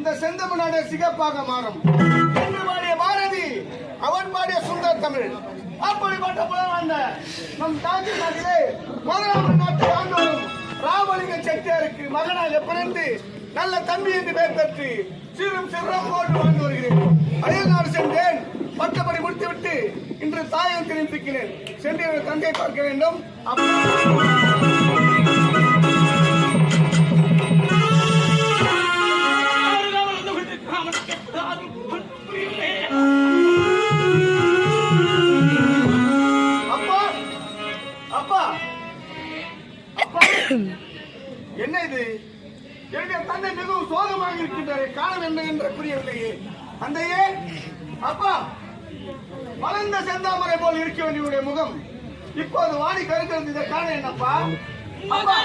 இந்த செந்தமிழ்நாடு சிகப்பாக மாறும் என்று பாடிய பாரதி, அவன் பாடிய சுந்தர தமிழ். அப்படிப்பட்ட புலவந்த நம் தமிழ்நாட்டிலே முதலாவது நாட்டை ஆண்டு வரும் ராமலிங்க செட்டியாருக்கு மகனாக பிறந்து நல்ல தம்பி என்று பெயர் பெற்று சீரும் சிறப்போடு வாழ்ந்து வருகிறேன். அயல்நாடு சென்றேன், பட்டப்படி முடித்துவிட்டு இன்று தாயம் திரும்பிக்கிறேன். சென்று என்னுடைய தந்தையை பார்க்க வேண்டும். என்ன இது? என்னுடைய தந்தை மிகவும் சோகமாக இருக்கின்றாரே, காரணம் என்ன என்று புரியவில்லையே. தந்தையே, அப்பா, வளர்ந்த செந்தாமரை போல் இருக்க வேண்டிய முகம் இப்போது வாடி கருக்கிறது. இதை காரணம் என்னப்பா? அப்பா,